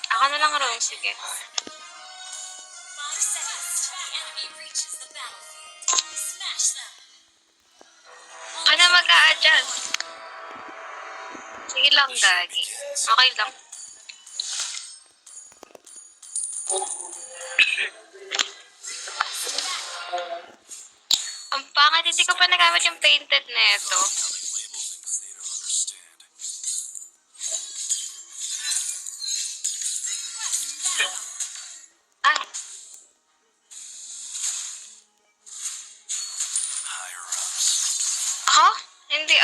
Ako na lang Ron, sige. Ako na mag-a-adjust. Sige lang, Gagi. Okay lang. Ang pangit, hindi ko pa nagamit yung painted na ito. Ah. Ako? Hindi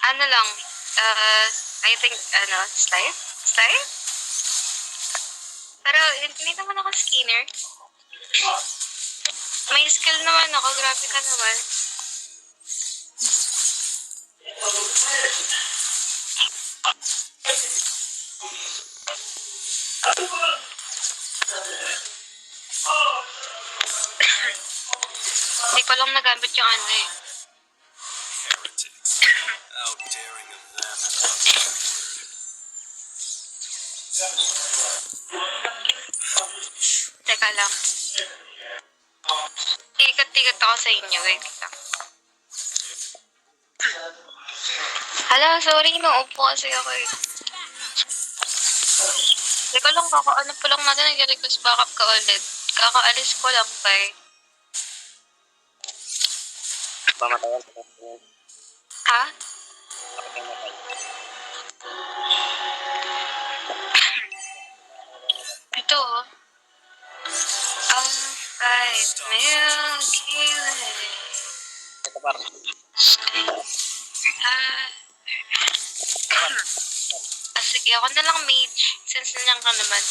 Ano lang, I think, slide? Slide? Pero hindi naman ako skinner. May skill naman ako, grabe ka naman. Hindi ko lang nagamit yung ano eh. Teka lang. Ikat-ikat ako sa inyo. Wait lang. Hala, sorry. Naupo kasi ako eh. Teka lang, ano pa lang natin, nag-request backup ka ulit. Kakaalis ko lang pa eh. Pamatayan. Ha? Ito oh. Alright, Milky Way. Ito parang. Sige, ako na lang mage. Since nandiyan ka naman.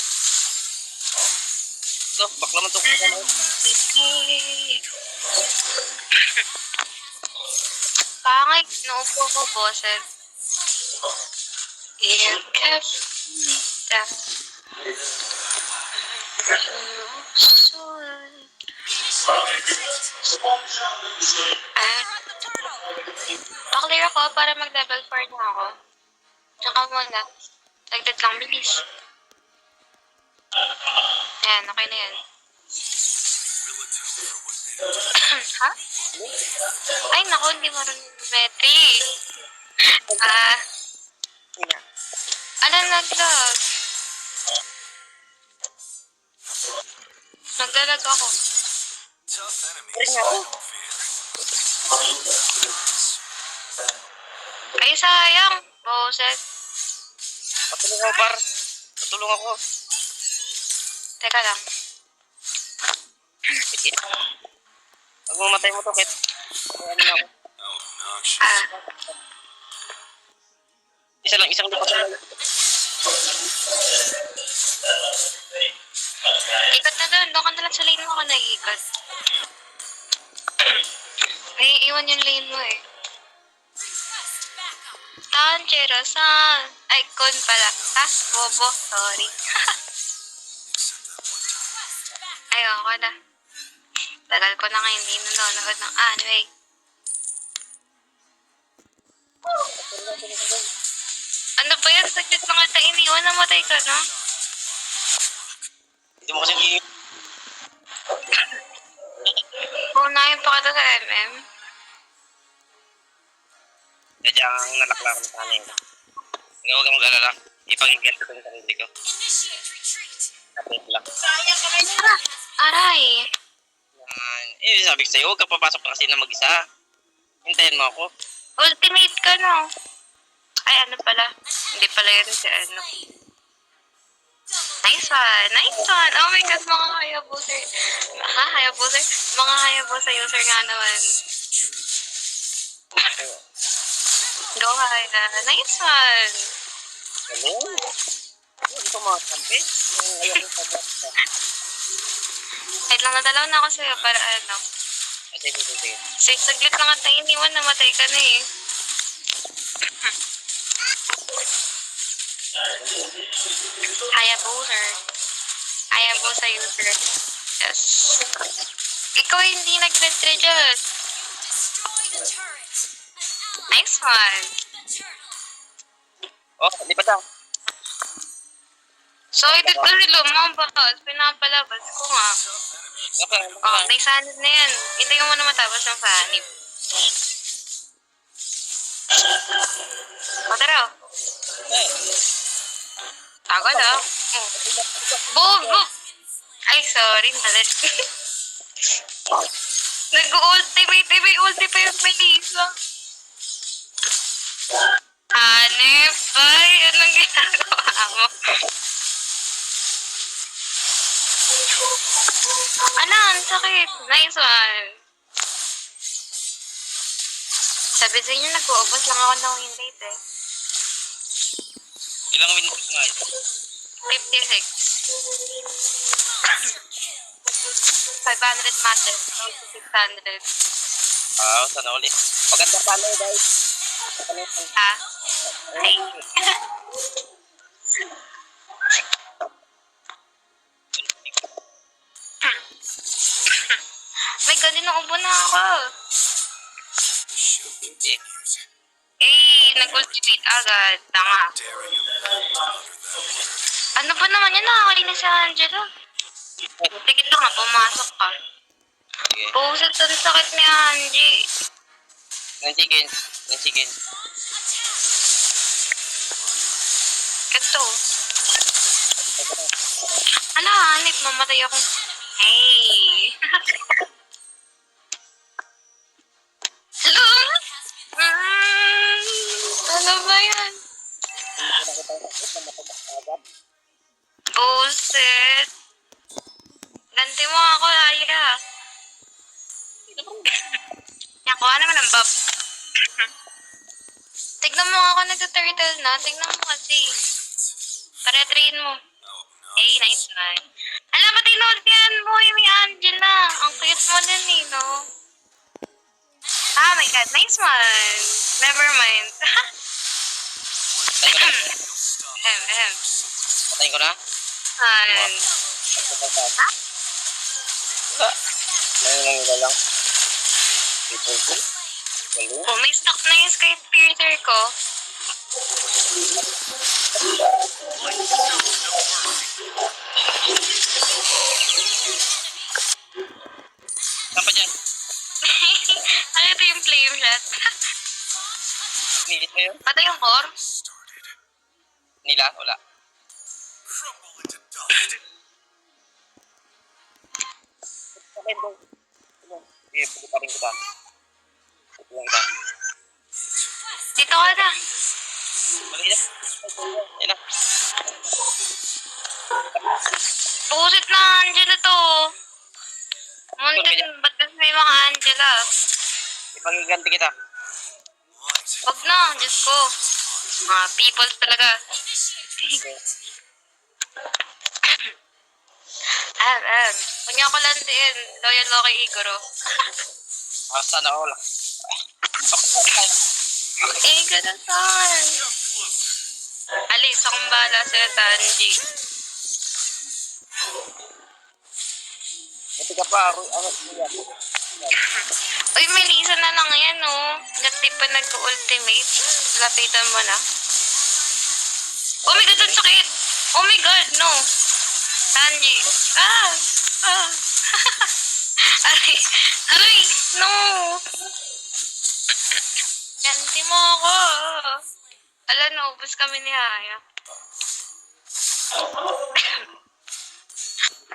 So, bakla man ito ko naman. Pangay, naupo ko, boses. You kept me down. Pa-clear ako para mag-level 4 na ako. Tsaka muna. Dagdag lang, bilis. Ayan, okay na yan. Ha? Ay, naku, hindi mo rin metri. Ano nag-lag? Naglalag ako. Ay, sayang. Boses. Patulong ako, par. Patulong ako. Teka lang. Pag mamatay mo to, Ket. Ano na ako? Isang lupa lang. Ikat na doon. Doon ka na lang sa lane mo ako nag-ikat. Naiiwan yung lane mo eh. Tanjiro-san. Ay, Kon pala. Bobo. Sorry. Ayoko na. Tagal ko na ngayon hindi nanonood ng anime. Ano ba yan? Saglit mga tayo iniwan. Namatay ka na? Hindi mo kasi hindi. Punahin pa ka sa MM. Kaya ang nalakla ko ng kanin. Huwag kang mag-alala. Ipag-iganto ko ng sarili ko. Kapit lang. Aray! Sabi ko sa'yo, huwag ka papasok na kasi na mag-isa. Hintayin mo ako. Ultimate ka no? Ay, ano pala? Hindi pala yun si ano. Nice one! Nice one! Oh my god, mga Hayabusa. Ha? Hayabusa? Mga Hayabusa user nga naman. Go Haya. Nice one! Galing. Ito mga kampi. Ayoko sa basta. Wait lang, nadalaw na ako sa'yo para ano. Sige. Saglit lang at nainiwan, namatay ka na eh. Hayabusa user. Yes. Ikaw hindi nag-readjust. Nice one. Oh, lipat daw. So, edit kasi lumabas. Pinapalabas ko nga. Okay, Oh, may sanib na yan. Hindi mo na matapos ng sanib. O, tara. Tagal ah. Bobo! Ay, sorry. Mali. Nag-ultimate. May ulti pa yung Melissa. Hanep, bay. Anong ginagawa mo? Ano, ang sakit. Nice one. Sabi sa inyo, nag-uubos lang ako ng win rate eh. Ilang minutes nga yun? 56. 500 matches. 600. Sana ulit. Maganda pala guys. Ha? Ay. May galing na ubo na ako. Eh, nag-ultimate agad. Tanga. Ano ba naman yan? Nakakainis si Angela. Tigil lang nga, pumasok ka. Sige. Pusit ang sakit ni Angie. Ng chicken. Ng chicken. Ito. Ala, hanip. Mamatay ako. Hey. Hello? Ano ba yan? Bullshit. Ganti mo ako, Aya. Nakuha naman ang buff. Tignan mo ako nag-turtle na. Tignan mo kasi. Para-train mo. Hey, nice one. Alam mo, tinultihan mo yung Angela. Ang cute mo din eh, no? Ah, my God. Nice one. Never mind. Patayin ko na. Ahem. Patayin ko na. Han. Ngayon lang. Ito. Galing. Oh, may stock na yung Sky Piercer ko. Saan pa dyan? Ano ito yung flame shot? Nilit mo yun? Patay yung core? Nila? Wala. Okay, bro. Sige, pagod pa rin kita. Pagod lang kita. Dito ka na. Balik na. Yan na. Busit na Angela to. Muntin, ba't kasi may mga Angela? Ipagiganti kita. Wag na, Diyos ko. Mga people talaga. Kunya ko lang din. Loyal ako kay Igoro. Sana all. Igoro saan? Alis, akong bahala sa Tanji. Buti ka pa. Ano yan? Uy, Melissa na lang yan, oh. Dati pa nag-ultimate. Lapitan mo na. Oh my God, ang sakit! Oh my God, no! Tanji. Aray, aray, no! Ganti mo ako. Ala, naubos kami ni Haya.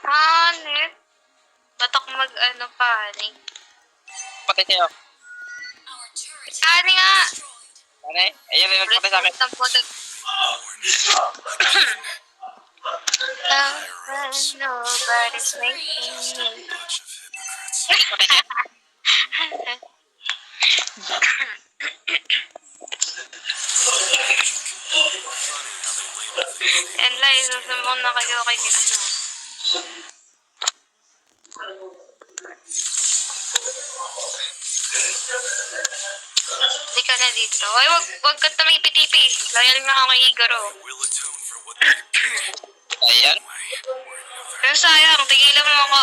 Hanip. Batak mag-ano pa, Hani. Patay sa'yo. Hani nga! Ano eh? Ayun rin nagpatay sa akin. Nobody's making me. And like, susumbong na kayo kay ano. Di ka na dito. Ay, wag ka tumipi-tipi. Loyal nga ako kay Igoro. Ayan. Pero sayang, tigilan mo ako.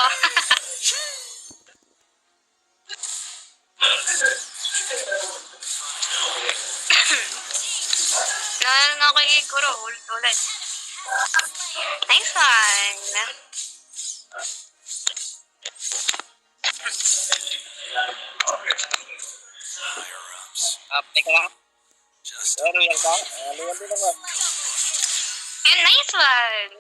Loyal nga kay Igoro. Ulit. Nice one. Teka lang. Royal ka? Royal din ako. And nice one.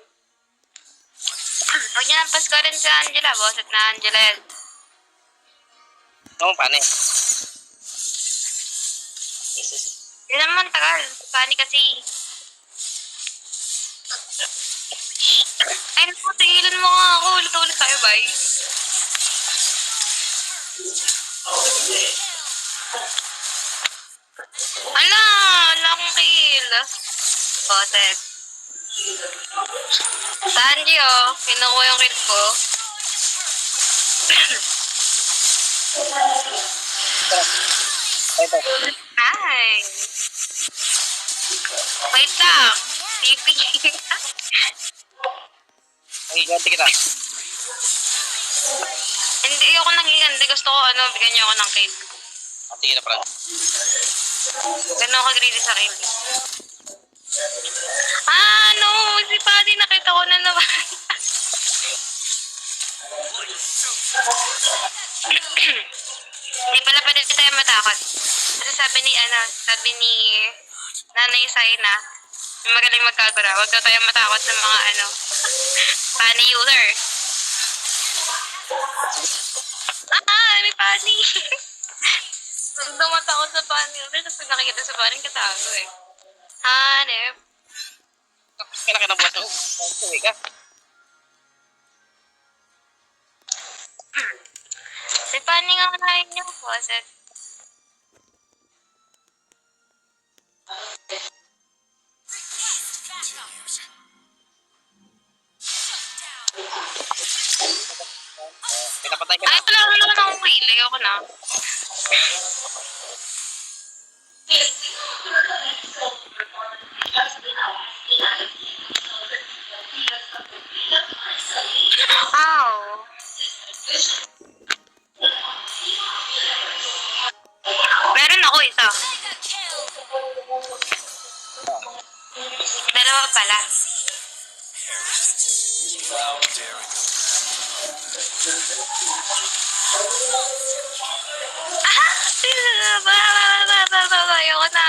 Huwag niyo nang paskorin sa Angela. Boset na Angela yan. Oo, paano eh? Hindi naman tagal. Pani kasi. Ay, naku, tigilan mo nga ako. Ulit-ulit tayo, bye. Ala! Wala akong kill. Boset. Sanji, oh. Kinuha yung kill ko. Ito. Nice. Wait lang. TP. Magiganti kita. Hindi ako nangiganti. Gusto ko, bigyan niyo ako ng kill. Sige na, Fran. Gano'n ako greedy sa kill. No! Si Paddy, nakita ko na naman. Hindi pala pwede tayo matakot. Kasi sabi ni Nanay Saina, yung magaling magkagura, huwag daw tayo matakot sa mga Pani user. May Pani. Huwag daw matakot sa Pani user, tapos pag nakikita sa Pani, katago eh. Hanep. Kailan ka ng buwan? Uwi ka. Si Pani nga unahin niyo, Boset. Pinapatay ka Ay, na. wala naman akong wheel. Ayoko na. Ow. Meron ako isa. Dalawa pala. Ayoko na.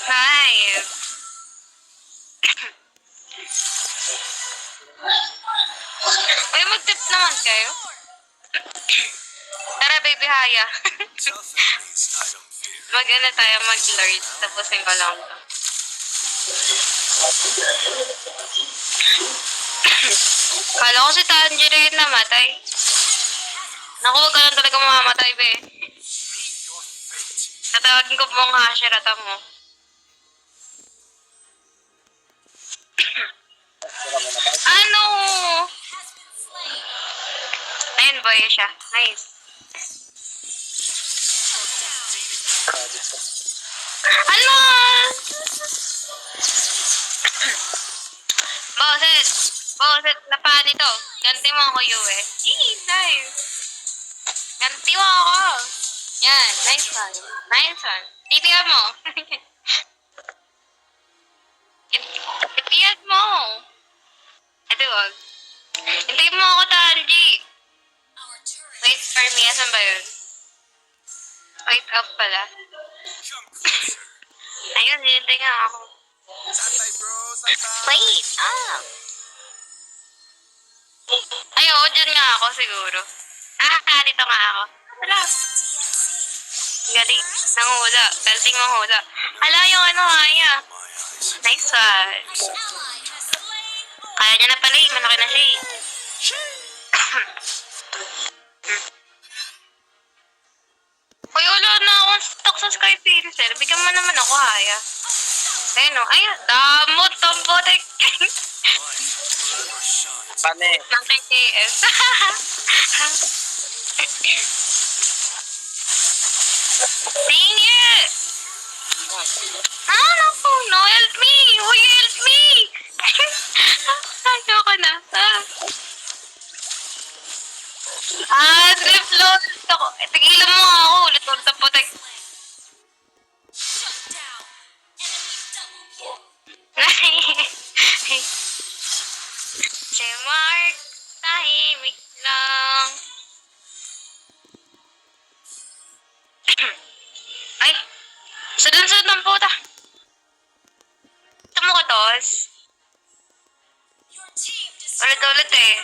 Nice. Uy, mag-tip naman kayo. Tara, baby Haya. Tayo mag-lord. Tapusin ko lang to. Kala ko si Tanjiro yun namatay. Naku, huwag ka lang talaga mamamatay, be. Tatawagin ko po ang Hashirata mo. Ano? Ayun, boy siya. Nice. Ano? Boset, napani to. Ganti mo ako, Yue. Nice. Ganti mo ako. Yan, nice one. Nice one. Titiyan mo. Titiyan mo. Ito, wag. Hintayin mo ako, Tanji. Wait for me. Asan ba yun? Wait up pala. Ayun, hinintay nga ako. Wait up. Ay, oo, dyan nga ako siguro. Dito nga ako. Wala. Galing. Nanghula. Galing manghula. Hala, yung Haya. Nice one. Kaya niya na pala eh. Malaki na siya eh. Uy, wala na akong stock sa Sky Pincel. Bigyan mo naman ako, Haya. Ayun o. Ayun. Damot. Tambotek. Paano eh? Ng KKS. Dang it! Naku, no, help me! Will you help me? Ayoko na. Slip load ako. Tigilan mo nga ako. Ulit-ulit ang putik. Si Mark, tahimik lang. Ay, sunod-sunod ng puta. Gusto mo ko, Tos? Ulit-ulit eh.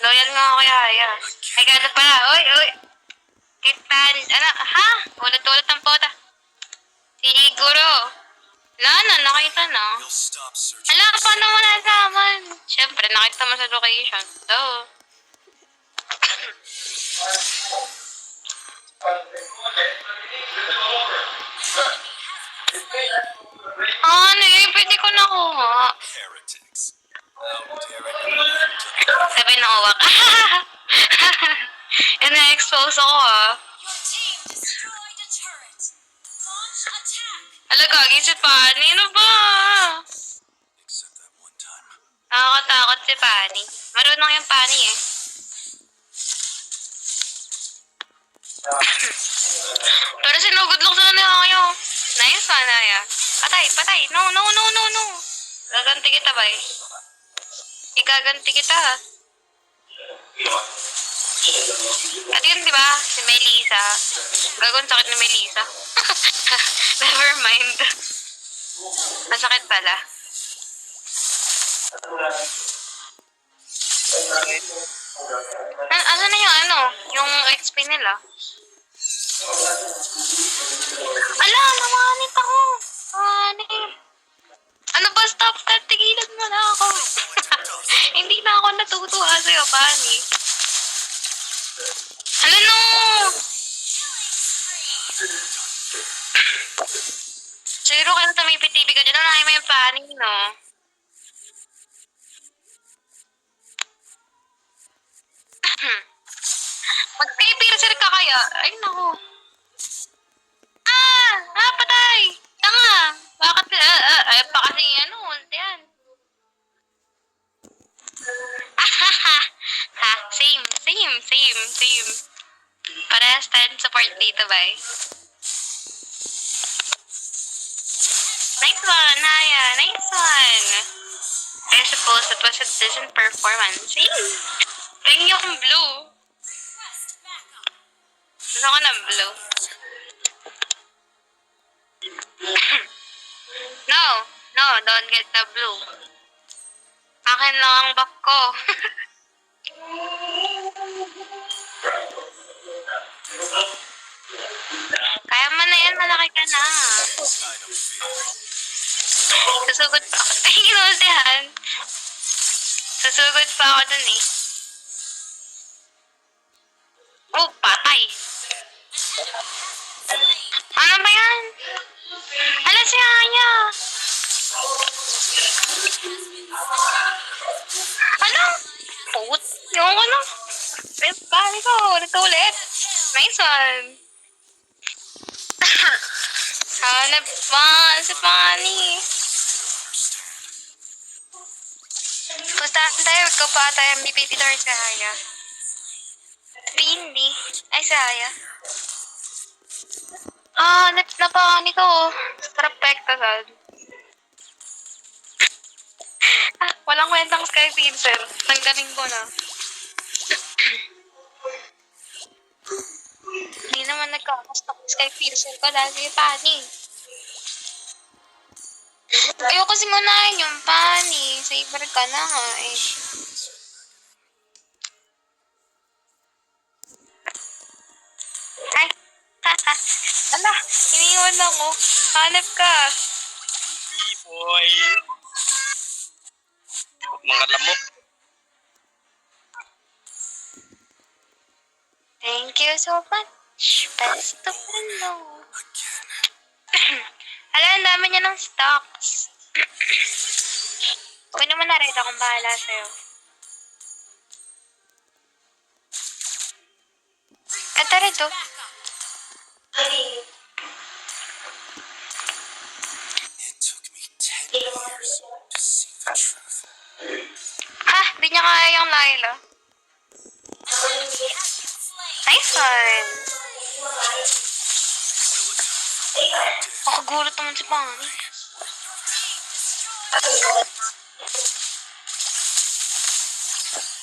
Loyal nga ako kay Haya. Ay, gano'n pala. Oy, oy. Kitan. Ano? Ha? Ulit-ulit ang puta. Siguro. Wala na, nakita na. Ala, paano mo nasaman? Siyempre, nakita mo sa location. So. Ano eh, pwede ko nakuha. Sabi na uwak. And na-expose ako ah. Ala, gagi si Pani. Ano ba? Nakakatakot si Pani. Marunong yung Pani eh. Pero sinugod lang sa na kayo. Nice one, Aya. Patay, patay. No, no, no, no, no. Gaganti kita ba eh? Igaganti kita ha. At yun, di ba? Si Melissa. Gagon sakit ni Melissa. Never mind. Masakit pala. Ano na yung ano? Yung XP nila? Ala, namanit ako. Namanit. Ano ba, stop ka? Tigilan mo na ako. Hindi na ako natutuwa sa'yo, Pani. Ala, no! Siguro kaya tumipit-tipi ka dyan. Ano mo yung Pani, no? Mag-piercer ka kaya? Ay, naku. Patay! Tanga! Bakit, pa kasi ano, yan. Same. Parehas tayo support dito, bye. Nice one, Naya. Nice one. I suppose it was a decent performance. Tingin akong blue. Gusto ko ng blue. No, don't get the blue. Akin lang ang back ko. Kaya mo na yan, malaki ka na. Susugod pa ako. Ay, inultihan. Susugod pa ako dun eh. Oh, patay. Ano ba yan? Ala si Aya. Ano? Put. Yung ano? Bali ko. Ulit. Nice one. Hanap pa si Pani. Pustahan tayo. Ikaw pa tayo MVP dito rin sa Aya. Hindi. Ay, sa Aya. Napakani ko. Perfecto, sad. Walang kwentang Sky Pincer. Ang galing ko na. Hindi naman nagkakastok Sky Pincer ko dahil si Pani. Ayoko simunahin yung Pani. Saber ka na nga eh. Ay, ala, iniwan ako. Hanap ka. Boy. Mga lamok. Thank you so much. Best of luck. Ala, ang dami niya ng stocks. Uy naman na rin akong bahala sa'yo. Tara to. Di niya kaya yung Layla. naman. Nakagulat naman si Pani.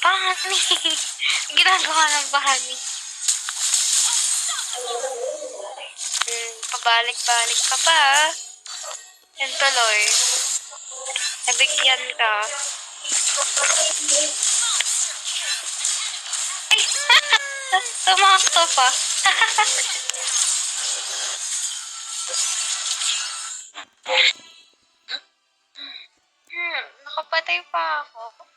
Pani! Ginagawa ng Pani. Pabalik-balik ka pa. Yan tuloy. Nabigyan ka. Ay! Tumakto pa. Nakapatay pa ako.